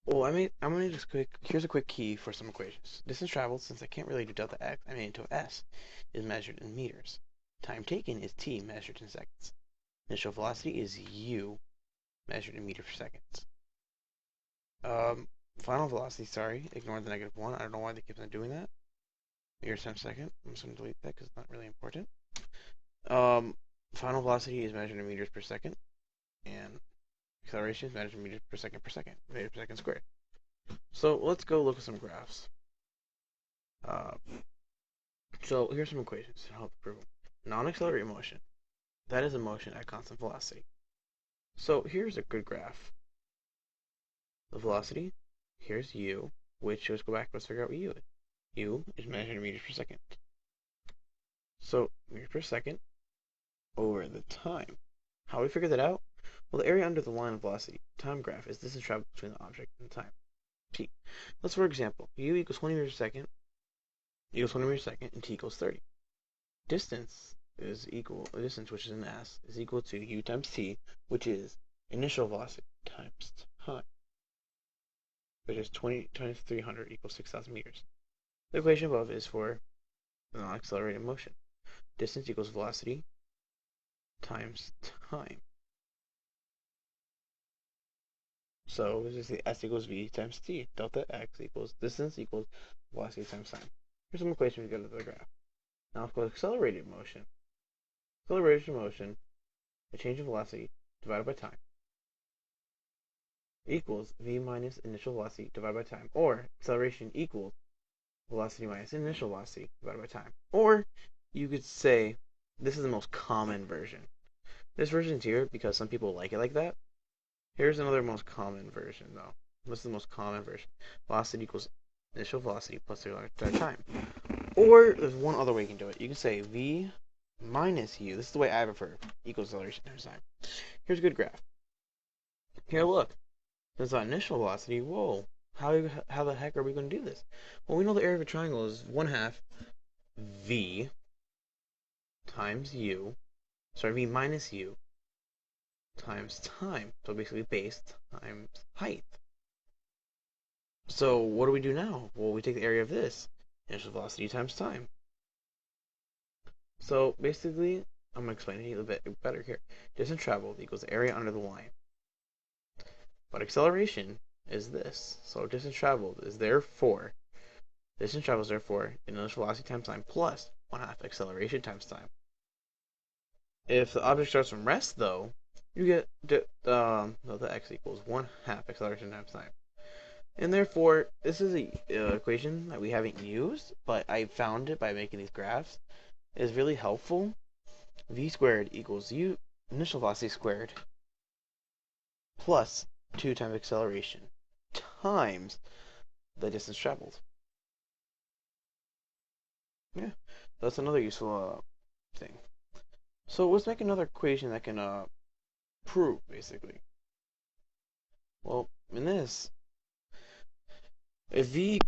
well, I'm gonna just here's a quick key for some equations. Distance traveled, since I can't really do delta x, I made it into s, is measured in meters. Time taken is t, measured in seconds. Initial velocity is u, measured in meters per second. Final velocity, sorry, ignore the -1. I don't know why they keep on doing that. Meters times second. I'm just gonna delete that because it's not really important. Final velocity is measured in meters per second, and acceleration is measured in meters per second, meters per second squared. So let's go look at some graphs. So here's some equations to help prove them. Non-accelerated motion, that is a motion at constant velocity. So here's a good graph. The velocity, here's u, which, let's go back, let's figure out what u is. U is measured in meters per second. So meters per second over the time. How do we figure that out? Well, the area under the line of velocity, time graph, is distance traveled between the object and the time, t. Let's, for example, u equals 20 meters per second, and t equals 30. Distance, which is in s, is equal to u times t, which is initial velocity times time, which is 20 times 300 equals 6,000 meters. The equation above is for the non-accelerated motion. Distance equals velocity times time. So this is the s equals v times t. Delta x equals distance equals velocity times time. Here's some equations we get to the graph. Now let's go to accelerated motion. Accelerated motion, the change in velocity divided by time, equals v minus initial velocity divided by time, or acceleration equals velocity minus initial velocity divided by time. Or you could say this is the most common version. This version's here because some people like it like that. Here's another most common version though. This is the most common version. Velocity equals initial velocity plus the time. Or there's one other way you can do it. You can say v minus u, this is the way I prefer, equals acceleration times time. Here's a good graph. Here, look. There's our initial velocity. Whoa. How the heck are we going to do this? Well, we know the area of a triangle is 1/2 v times u, v minus u times time. So basically base times height. So what do we do now? Well, we take the area of this, initial velocity times time. So basically, I'm going to explain it a little bit better here. Distance traveled equals the area under the line. But acceleration is this. So distance traveled is therefore initial velocity times time plus 1/2 acceleration times time. If the object starts from rest, though, you get delta x equals 1/2 acceleration times time. And therefore, this is an equation that we haven't used, but I found it by making these graphs. It is really helpful. V squared equals u initial velocity squared plus 2 times acceleration times the distance traveled. Yeah, that's another useful thing. So let's make another equation that can prove, basically. Well, in this, if v